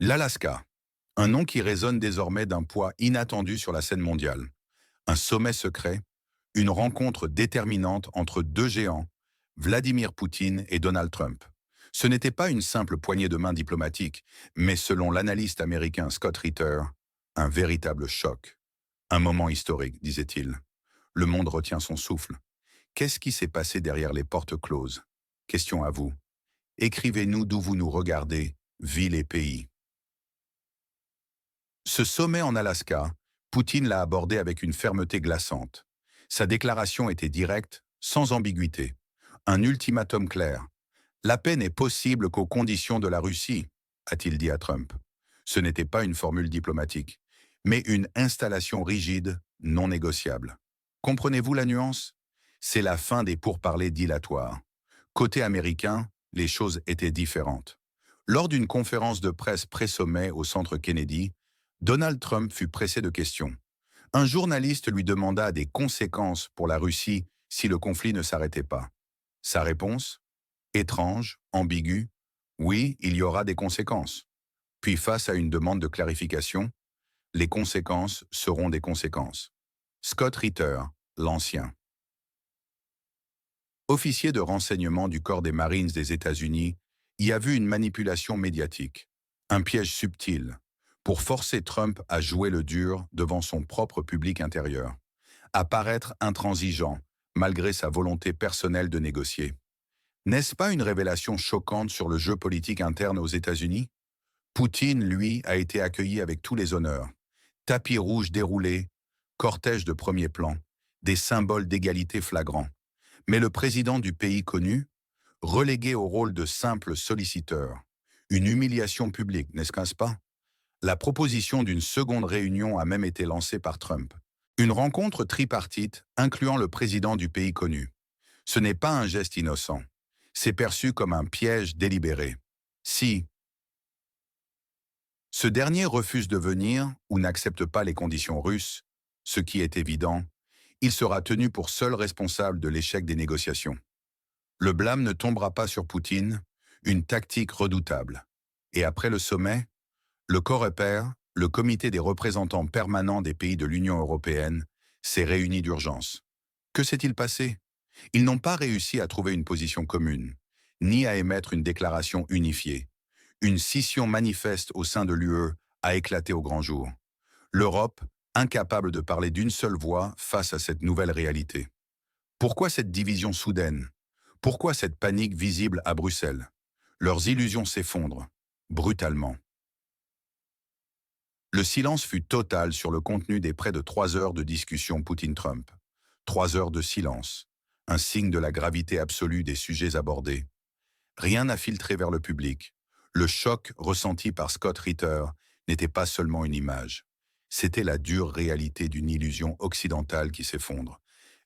L'Alaska, un nom qui résonne désormais d'un poids inattendu sur la scène mondiale. Un sommet secret, une rencontre déterminante entre deux géants, Vladimir Poutine et Donald Trump. Ce n'était pas une simple poignée de main diplomatique, mais selon l'analyste américain Scott Ritter, un véritable choc. Un moment historique, disait-il. Le monde retient son souffle. Qu'est-ce qui s'est passé derrière les portes closes? Question à vous. Écrivez-nous d'où vous nous regardez, ville et pays. Ce sommet en Alaska, Poutine l'a abordé avec une fermeté glaçante. Sa déclaration était directe, sans ambiguïté. Un ultimatum clair. La paix n'est possible qu'aux conditions de la Russie, a-t-il dit à Trump. Ce n'était pas une formule diplomatique, mais une installation rigide, non négociable. Comprenez-vous la nuance? C'est la fin des pourparlers dilatoires. Côté américain, les choses étaient différentes. Lors d'une conférence de presse pré-sommet au centre Kennedy, Donald Trump fut pressé de questions. Un journaliste lui demanda des conséquences pour la Russie si le conflit ne s'arrêtait pas. Sa réponse? Étrange, ambiguë. Oui, il y aura des conséquences. Puis face à une demande de clarification, les conséquences seront des conséquences. Scott Ritter, l'ancien. Officier de renseignement du corps des Marines des États-Unis, y a vu une manipulation médiatique, un piège subtil, pour forcer Trump à jouer le dur devant son propre public intérieur, à paraître intransigeant malgré sa volonté personnelle de négocier. N'est-ce pas une révélation choquante sur le jeu politique interne aux États-Unis? Poutine, lui, a été accueilli avec tous les honneurs. Tapis rouge déroulé, cortège de premier plan, des symboles d'égalité flagrants. Mais le président du pays connu, relégué au rôle de simple solliciteur, une humiliation publique, n'est-ce pas? La proposition d'une seconde réunion a même été lancée par Trump. Une rencontre tripartite incluant le président du pays connu. Ce n'est pas un geste innocent. C'est perçu comme un piège délibéré. Si ce dernier refuse de venir ou n'accepte pas les conditions russes, ce qui est évident, il sera tenu pour seul responsable de l'échec des négociations. Le blâme ne tombera pas sur Poutine, une tactique redoutable. Et après le sommet, le COREPER, le comité des représentants permanents des pays de l'Union européenne, s'est réuni d'urgence. Que s'est-il passé? Ils n'ont pas réussi à trouver une position commune, ni à émettre une déclaration unifiée. Une scission manifeste au sein de l'UE a éclaté au grand jour. L'Europe, incapable de parler d'une seule voix face à cette nouvelle réalité. Pourquoi cette division soudaine? Pourquoi cette panique visible à Bruxelles? Leurs illusions s'effondrent, brutalement. Le silence fut total sur le contenu des près de 3 heures de discussion Poutine-Trump. 3 heures de silence, un signe de la gravité absolue des sujets abordés. Rien n'a filtré vers le public. Le choc ressenti par Scott Ritter n'était pas seulement une image. C'était la dure réalité d'une illusion occidentale qui s'effondre.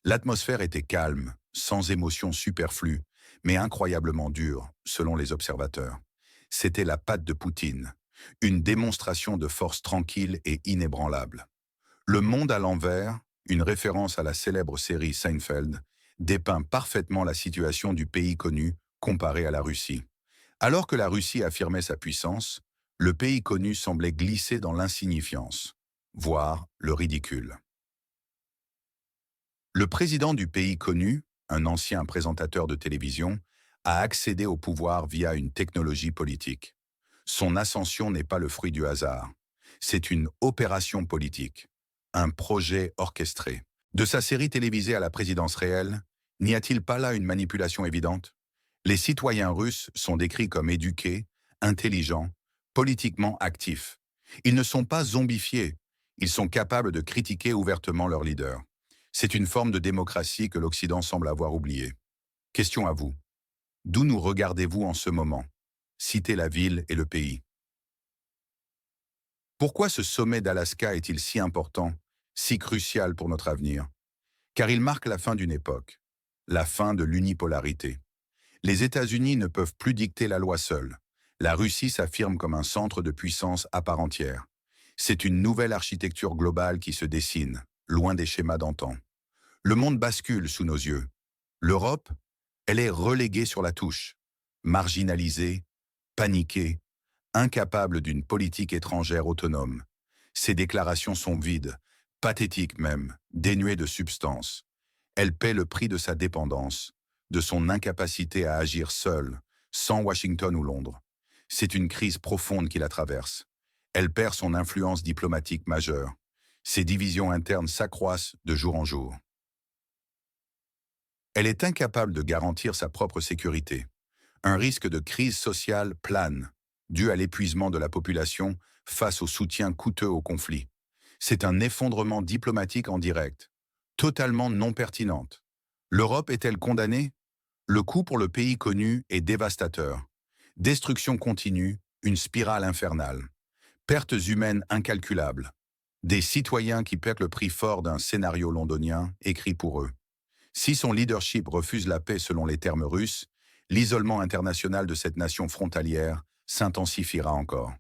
L'atmosphère était calme, sans émotion superflue, mais incroyablement dure, selon les observateurs. C'était la patte de Poutine, une démonstration de force tranquille et inébranlable. Le monde à l'envers, une référence à la célèbre série Seinfeld, dépeint parfaitement la situation du pays connu comparé à la Russie. Alors que la Russie affirmait sa puissance, le pays connu semblait glisser dans l'insignifiance, voire le ridicule. Le président du pays connu, un ancien présentateur de télévision, a accédé au pouvoir via une technologie politique. Son ascension n'est pas le fruit du hasard. C'est une opération politique, un projet orchestré. De sa série télévisée à la présidence réelle, n'y a-t-il pas là une manipulation évidente? Les citoyens russes sont décrits comme éduqués, intelligents, politiquement actifs. Ils ne sont pas zombifiés, ils sont capables de critiquer ouvertement leur leader. C'est une forme de démocratie que l'Occident semble avoir oubliée. Question à vous. D'où nous regardez-vous en ce moment? Citez la ville et le pays. Pourquoi ce sommet d'Alaska est-il si important, si crucial pour notre avenir? Car il marque la fin d'une époque, la fin de l'unipolarité. Les États-Unis ne peuvent plus dicter la loi seuls. La Russie s'affirme comme un centre de puissance à part entière. C'est une nouvelle architecture globale qui se dessine, loin des schémas d'antan. Le monde bascule sous nos yeux. L'Europe, elle est reléguée sur la touche, marginalisée, paniquée, incapable d'une politique étrangère autonome. Ses déclarations sont vides, pathétiques même, dénuées de substance. Elle paie le prix de sa dépendance, de son incapacité à agir seule, sans Washington ou Londres. C'est une crise profonde qui la traverse. Elle perd son influence diplomatique majeure. Ses divisions internes s'accroissent de jour en jour. Elle est incapable de garantir sa propre sécurité. Un risque de crise sociale plane, dû à l'épuisement de la population face au soutien coûteux au conflit. C'est un effondrement diplomatique en direct, totalement non pertinente. L'Europe est-elle condamnée? Le coût pour le pays connu est dévastateur. Destruction continue, une spirale infernale. Pertes humaines incalculables. Des citoyens qui paient le prix fort d'un scénario londonien écrit pour eux. Si son leadership refuse la paix selon les termes russes, l'isolement international de cette nation frontalière s'intensifiera encore.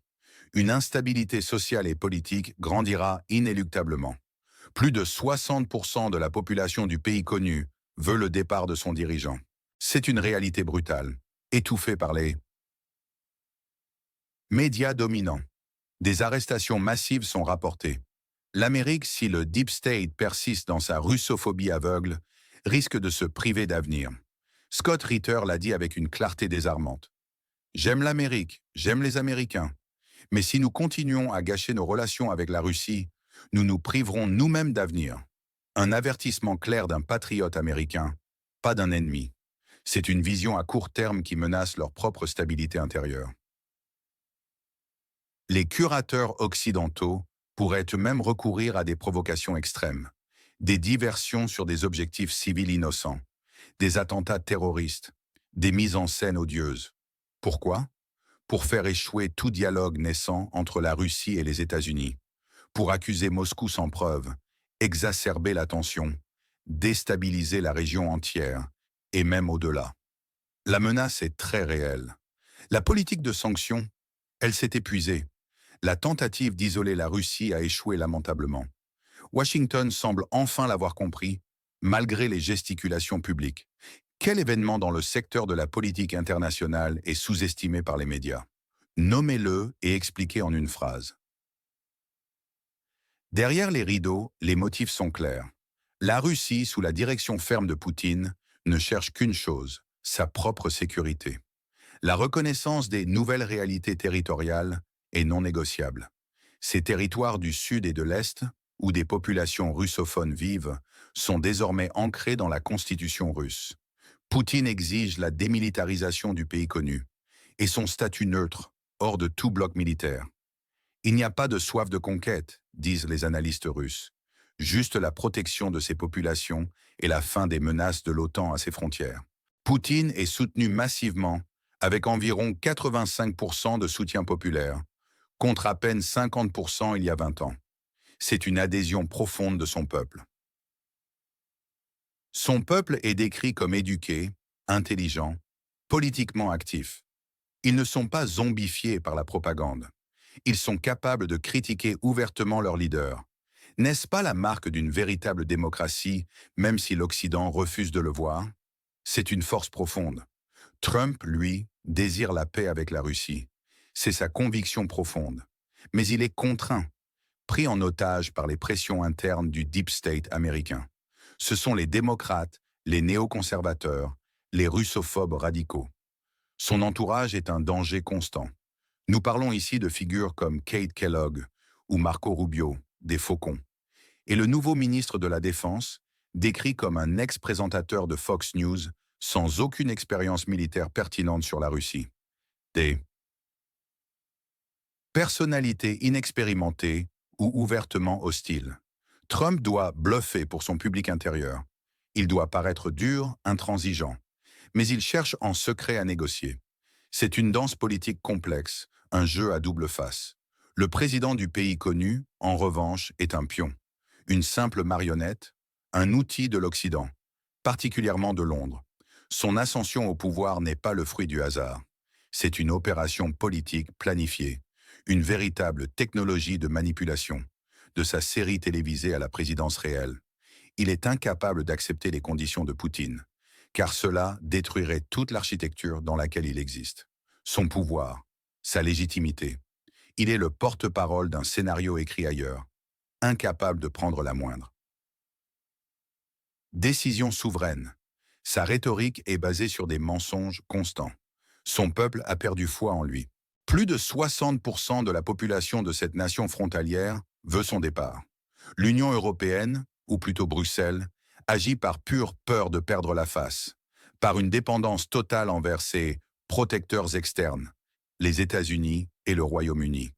Une instabilité sociale et politique grandira inéluctablement. Plus de 60% de la population du pays connu veut le départ de son dirigeant. C'est une réalité brutale, étouffée par les médias dominants. Des arrestations massives sont rapportées. L'Amérique, si le Deep State persiste dans sa russophobie aveugle, risque de se priver d'avenir. Scott Ritter l'a dit avec une clarté désarmante. J'aime l'Amérique, j'aime les Américains. Mais si nous continuons à gâcher nos relations avec la Russie, nous nous priverons nous-mêmes d'avenir. Un avertissement clair d'un patriote américain, pas d'un ennemi. C'est une vision à court terme qui menace leur propre stabilité intérieure. Les curateurs occidentaux pourraient eux-mêmes recourir à des provocations extrêmes, des diversions sur des objectifs civils innocents, des attentats terroristes, des mises en scène odieuses. Pourquoi? Pour faire échouer tout dialogue naissant entre la Russie et les États-Unis, pour accuser Moscou sans preuve, exacerber la tension, déstabiliser la région entière, et même au-delà. La menace est très réelle. La politique de sanctions, elle s'est épuisée. La tentative d'isoler la Russie a échoué lamentablement. Washington semble enfin l'avoir compris, malgré les gesticulations publiques. Quel événement dans le secteur de la politique internationale est sous-estimé par les médias? Nommez-le et expliquez en une phrase. Derrière les rideaux, les motifs sont clairs. La Russie, sous la direction ferme de Poutine, ne cherche qu'une chose, sa propre sécurité. La reconnaissance des nouvelles réalités territoriales est non négociable. Ces territoires du Sud et de l'Est, où des populations russophones vivent, sont désormais ancrés dans la constitution russe. Poutine exige la démilitarisation du pays connu et son statut neutre, hors de tout bloc militaire. Il n'y a pas de soif de conquête, disent les analystes russes, juste la protection de ces populations et la fin des menaces de l'OTAN à ses frontières. Poutine est soutenu massivement, avec environ 85% de soutien populaire, contre à peine 50% il y a 20 ans. C'est une adhésion profonde de son peuple. Son peuple est décrit comme éduqué, intelligent, politiquement actif. Ils ne sont pas zombifiés par la propagande. Ils sont capables de critiquer ouvertement leur leader. N'est-ce pas la marque d'une véritable démocratie, même si l'Occident refuse de le voir? C'est une force profonde. Trump, lui, désire la paix avec la Russie. C'est sa conviction profonde. Mais il est contraint, pris en otage par les pressions internes du Deep State américain. Ce sont les démocrates, les néoconservateurs, les russophobes radicaux. Son entourage est un danger constant. Nous parlons ici de figures comme Kate Kellogg ou Marco Rubio, des faucons. Et le nouveau ministre de la Défense, décrit comme un ex-présentateur de Fox News, sans aucune expérience militaire pertinente sur la Russie. Des personnalités inexpérimentées ou ouvertement hostiles. Trump doit bluffer pour son public intérieur. Il doit paraître dur, intransigeant. Mais il cherche en secret à négocier. C'est une danse politique complexe, un jeu à double face. Le président du pays connu, en revanche, est un pion. Une simple marionnette, un outil de l'Occident, particulièrement de Londres. Son ascension au pouvoir n'est pas le fruit du hasard. C'est une opération politique planifiée, une véritable technologie de manipulation, de sa série télévisée à la présidence réelle. Il est incapable d'accepter les conditions de Poutine, car cela détruirait toute l'architecture dans laquelle il existe. Son pouvoir, sa légitimité. Il est le porte-parole d'un scénario écrit ailleurs, incapable de prendre la moindre. Décision souveraine. Sa rhétorique est basée sur des mensonges constants. Son peuple a perdu foi en lui. Plus de 60% de la population de cette nation frontalière veut son départ. L'Union européenne, ou plutôt Bruxelles, agit par pure peur de perdre la face, par une dépendance totale envers ses protecteurs externes, les États-Unis et le Royaume-Uni.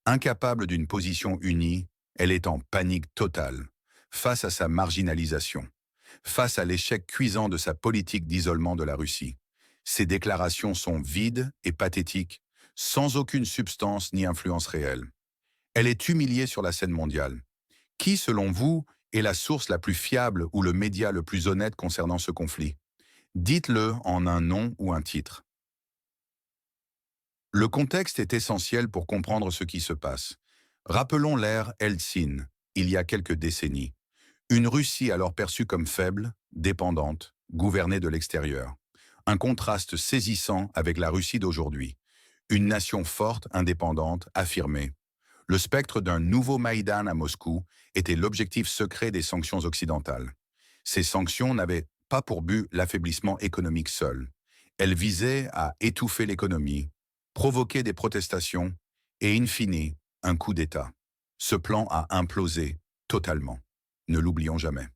Incapable d'une position unie, elle est en panique totale, face à sa marginalisation, face à l'échec cuisant de sa politique d'isolement de la Russie. Ses déclarations sont vides et pathétiques, sans aucune substance ni influence réelle. Elle est humiliée sur la scène mondiale. Qui, selon vous, est la source la plus fiable ou le média le plus honnête concernant ce conflit? Dites-le en un nom ou un titre. Le contexte est essentiel pour comprendre ce qui se passe. Rappelons l'ère Eltsine, il y a quelques décennies. Une Russie alors perçue comme faible, dépendante, gouvernée de l'extérieur. Un contraste saisissant avec la Russie d'aujourd'hui. Une nation forte, indépendante, affirmée. Le spectre d'un nouveau Maïdan à Moscou était l'objectif secret des sanctions occidentales. Ces sanctions n'avaient pas pour but l'affaiblissement économique seul. Elles visaient à étouffer l'économie, provoquer des protestations et, in fine, un coup d'État. Ce plan a implosé totalement. Ne l'oublions jamais.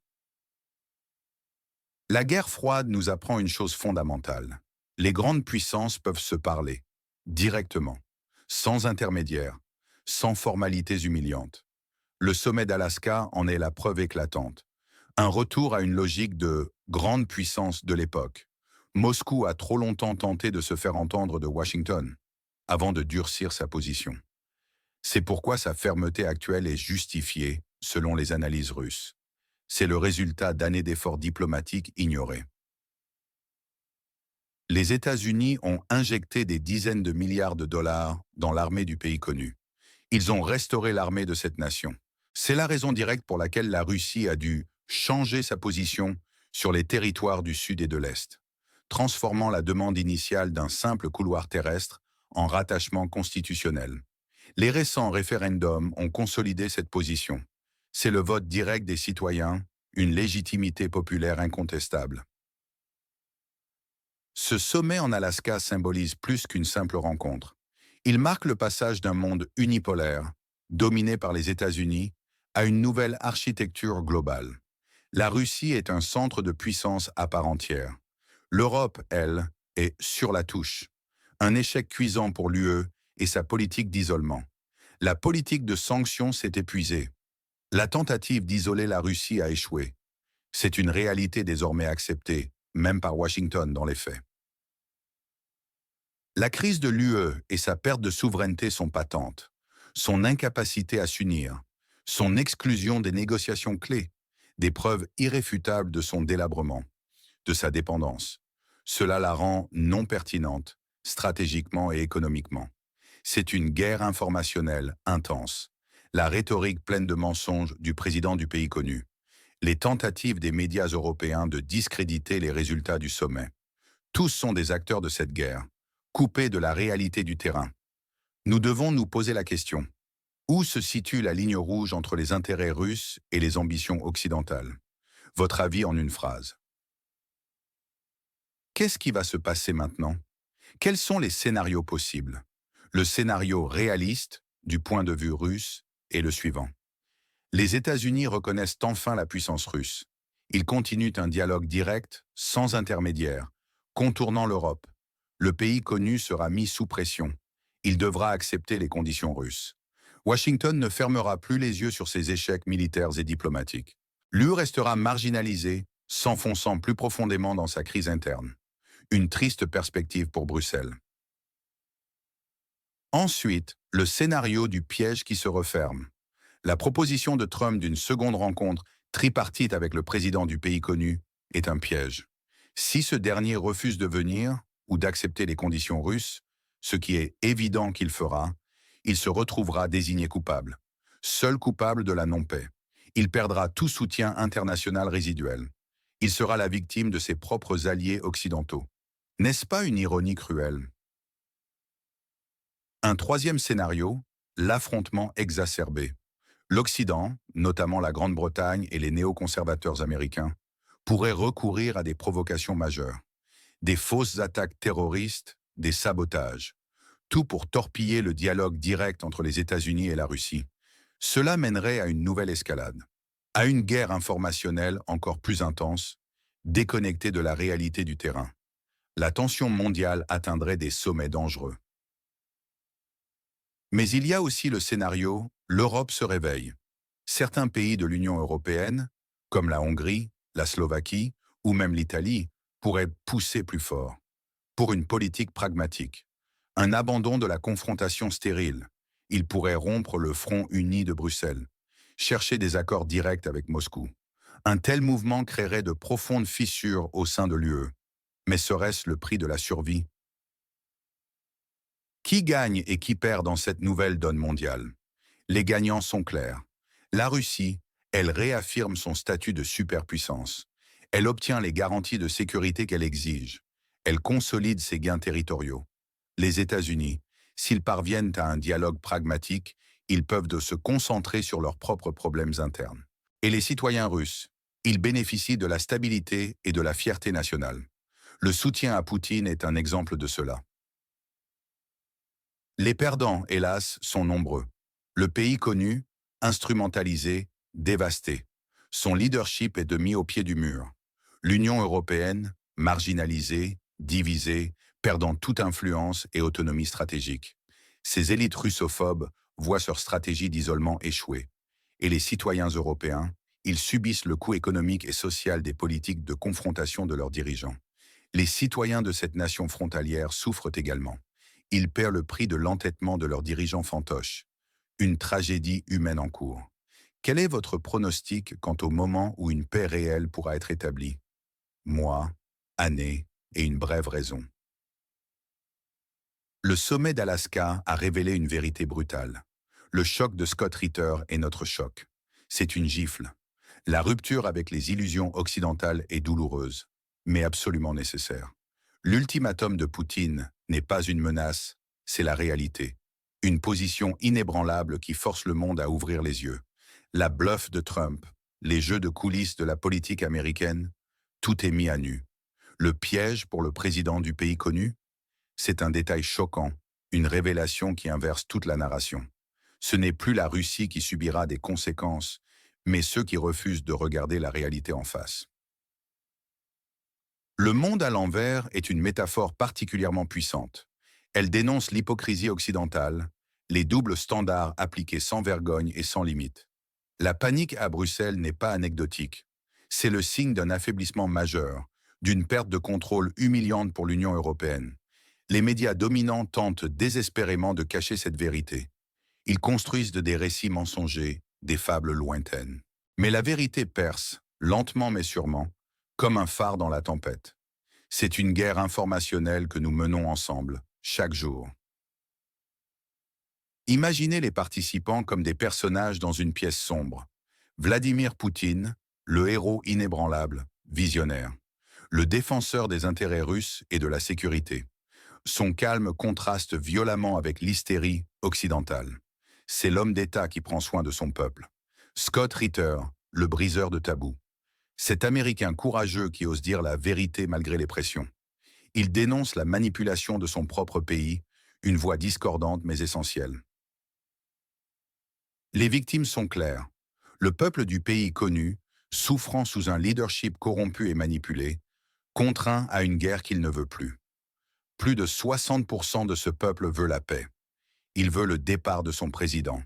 La guerre froide nous apprend une chose fondamentale. Les grandes puissances peuvent se parler, directement, sans intermédiaire, sans formalités humiliantes. Le sommet d'Alaska en est la preuve éclatante. Un retour à une logique de grande puissance de l'époque. Moscou a trop longtemps tenté de se faire entendre de Washington, avant de durcir sa position. C'est pourquoi sa fermeté actuelle est justifiée, selon les analyses russes. C'est le résultat d'années d'efforts diplomatiques ignorés. Les États-Unis ont injecté des dizaines de milliards de dollars dans l'armée du pays connu. Ils ont restauré l'armée de cette nation. C'est la raison directe pour laquelle la Russie a dû changer sa position sur les territoires du Sud et de l'Est, transformant la demande initiale d'un simple couloir terrestre en rattachement constitutionnel. Les récents référendums ont consolidé cette position. C'est le vote direct des citoyens, une légitimité populaire incontestable. Ce sommet en Alaska symbolise plus qu'une simple rencontre. Il marque le passage d'un monde unipolaire, dominé par les États-Unis, à une nouvelle architecture globale. La Russie est un centre de puissance à part entière. L'Europe, elle, est sur la touche. Un échec cuisant pour l'UE et sa politique d'isolement. La politique de sanctions s'est épuisée. La tentative d'isoler la Russie a échoué. C'est une réalité désormais acceptée, même par Washington dans les faits. La crise de l'UE et sa perte de souveraineté sont patentes. Son incapacité à s'unir, son exclusion des négociations clés, des preuves irréfutables de son délabrement, de sa dépendance. Cela la rend non pertinente, stratégiquement et économiquement. C'est une guerre informationnelle intense. La rhétorique pleine de mensonges du président du pays connu. Les tentatives des médias européens de discréditer les résultats du sommet. Tous sont des acteurs de cette guerre, coupés de la réalité du terrain. Nous devons nous poser la question. Où se situe la ligne rouge entre les intérêts russes et les ambitions occidentales? Votre avis en une phrase. Qu'est-ce qui va se passer maintenant? Quels sont les scénarios possibles? Le scénario réaliste, du point de vue russe, est le suivant. Les États-Unis reconnaissent enfin la puissance russe. Ils continuent un dialogue direct, sans intermédiaire, contournant l'Europe. Le pays connu sera mis sous pression. Il devra accepter les conditions russes. Washington ne fermera plus les yeux sur ses échecs militaires et diplomatiques. L'UE restera marginalisée, s'enfonçant plus profondément dans sa crise interne. Une triste perspective pour Bruxelles. Ensuite, le scénario du piège qui se referme. La proposition de Trump d'une seconde rencontre tripartite avec le président du pays connu est un piège. Si ce dernier refuse de venir ou d'accepter les conditions russes, ce qui est évident qu'il fera, il se retrouvera désigné coupable. Seul coupable de la non-paix. Il perdra tout soutien international résiduel. Il sera la victime de ses propres alliés occidentaux. N'est-ce pas une ironie cruelle? Un troisième scénario, l'affrontement exacerbé. L'Occident, notamment la Grande-Bretagne et les néoconservateurs américains, pourraient recourir à des provocations majeures, des fausses attaques terroristes, des sabotages, tout pour torpiller le dialogue direct entre les États-Unis et la Russie. Cela mènerait à une nouvelle escalade, à une guerre informationnelle encore plus intense, déconnectée de la réalité du terrain. La tension mondiale atteindrait des sommets dangereux. Mais il y a aussi le scénario « l'Europe se réveille ». Certains pays de l'Union européenne, comme la Hongrie, la Slovaquie ou même l'Italie, pourraient pousser plus fort, pour une politique pragmatique. Un abandon de la confrontation stérile. Ils pourraient rompre le front uni de Bruxelles, chercher des accords directs avec Moscou. Un tel mouvement créerait de profondes fissures au sein de l'UE. Mais serait-ce le prix de la survie? Qui gagne et qui perd dans cette nouvelle donne mondiale? Les gagnants sont clairs. La Russie, elle réaffirme son statut de superpuissance. Elle obtient les garanties de sécurité qu'elle exige. Elle consolide ses gains territoriaux. Les États-Unis, s'ils parviennent à un dialogue pragmatique, ils peuvent se concentrer sur leurs propres problèmes internes. Et les citoyens russes, ils bénéficient de la stabilité et de la fierté nationale. Le soutien à Poutine est un exemple de cela. Les perdants, hélas, sont nombreux. Le pays connu, instrumentalisé, dévasté. Son leadership est mis au pied du mur. L'Union européenne, marginalisée, divisée, perdant toute influence et autonomie stratégique. Ces élites russophobes voient leur stratégie d'isolement échouer. Et les citoyens européens, ils subissent le coût économique et social des politiques de confrontation de leurs dirigeants. Les citoyens de cette nation frontalière souffrent également. Ils paient le prix de l'entêtement de leurs dirigeants fantoches. Une tragédie humaine en cours. Quel est votre pronostic quant au moment où une paix réelle pourra être établie? Mois, années et une brève raison. Le sommet d'Alaska a révélé une vérité brutale. Le choc de Scott Ritter est notre choc. C'est une gifle. La rupture avec les illusions occidentales est douloureuse, mais absolument nécessaire. L'ultimatum de Poutine n'est pas une menace, c'est la réalité. Une position inébranlable qui force le monde à ouvrir les yeux. La bluffe de Trump, les jeux de coulisses de la politique américaine, tout est mis à nu. Le piège pour le président du pays connu, c'est un détail choquant, une révélation qui inverse toute la narration. Ce n'est plus la Russie qui subira des conséquences, mais ceux qui refusent de regarder la réalité en face. Le monde à l'envers est une métaphore particulièrement puissante. Elle dénonce l'hypocrisie occidentale, les doubles standards appliqués sans vergogne et sans limite. La panique à Bruxelles n'est pas anecdotique. C'est le signe d'un affaiblissement majeur, d'une perte de contrôle humiliante pour l'Union européenne. Les médias dominants tentent désespérément de cacher cette vérité. Ils construisent des récits mensongers, des fables lointaines. Mais la vérité perce, lentement mais sûrement, comme un phare dans la tempête. C'est une guerre informationnelle que nous menons ensemble, chaque jour. Imaginez les participants comme des personnages dans une pièce sombre. Vladimir Poutine, le héros inébranlable, visionnaire. Le défenseur des intérêts russes et de la sécurité. Son calme contraste violemment avec l'hystérie occidentale. C'est l'homme d'État qui prend soin de son peuple. Scott Ritter, le briseur de tabous. Cet Américain courageux qui ose dire la vérité malgré les pressions. Il dénonce la manipulation de son propre pays, une voix discordante mais essentielle. Les victimes sont claires. Le peuple du pays connu, souffrant sous un leadership corrompu et manipulé, contraint à une guerre qu'il ne veut plus. Plus de 60% de ce peuple veut la paix. Il veut le départ de son président.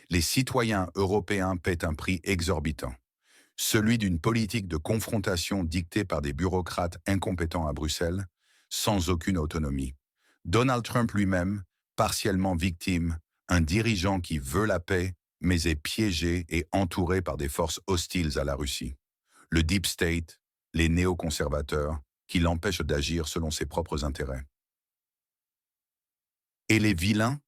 Les citoyens européens paient un prix exorbitant. Celui d'une politique de confrontation dictée par des bureaucrates incompétents à Bruxelles, sans aucune autonomie. Donald Trump lui-même, partiellement victime, un dirigeant qui veut la paix, mais est piégé et entouré par des forces hostiles à la Russie. Le Deep State, les néoconservateurs, qui l'empêchent d'agir selon ses propres intérêts. Et les vilains?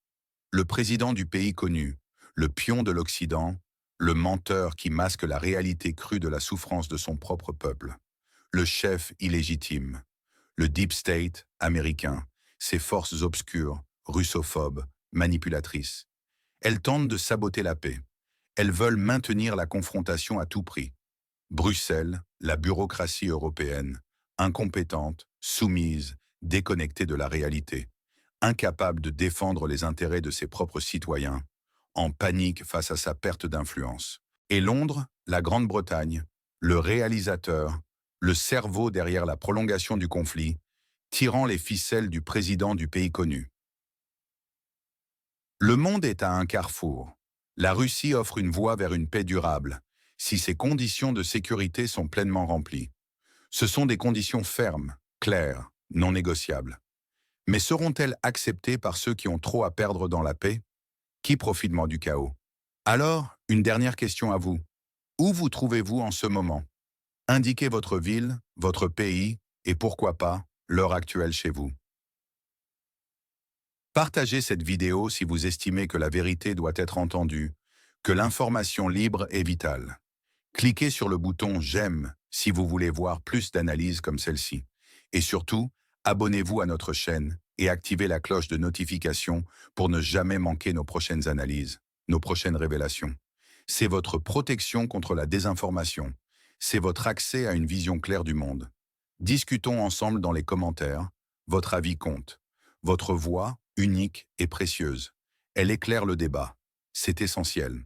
Le président du pays connu, le pion de l'Occident, le menteur qui masque la réalité crue de la souffrance de son propre peuple, le chef illégitime, le Deep State américain, ses forces obscures, russophobes, manipulatrices. Elles tentent de saboter la paix. Elles veulent maintenir la confrontation à tout prix. Bruxelles, la bureaucratie européenne, incompétente, soumise, déconnectée de la réalité, incapable de défendre les intérêts de ses propres citoyens, en panique face à sa perte d'influence. Et Londres, la Grande-Bretagne, le réalisateur, le cerveau derrière la prolongation du conflit, tirant les ficelles du président du pays connu. Le monde est à un carrefour. La Russie offre une voie vers une paix durable, si ses conditions de sécurité sont pleinement remplies. Ce sont des conditions fermes, claires, non négociables. Mais seront-elles acceptées par ceux qui ont trop à perdre dans la paix? Qui profitent du chaos? Alors, une dernière question à vous. Où vous trouvez-vous en ce moment? Indiquez votre ville, votre pays et pourquoi pas, l'heure actuelle chez vous. Partagez cette vidéo si vous estimez que la vérité doit être entendue, que l'information libre est vitale. Cliquez sur le bouton « J'aime » si vous voulez voir plus d'analyses comme celle-ci. Et surtout, abonnez-vous à notre chaîne et activez la cloche de notification pour ne jamais manquer nos prochaines analyses, nos prochaines révélations. C'est votre protection contre la désinformation. C'est votre accès à une vision claire du monde. Discutons ensemble dans les commentaires. Votre avis compte. Votre voix, unique et précieuse. Elle éclaire le débat. C'est essentiel.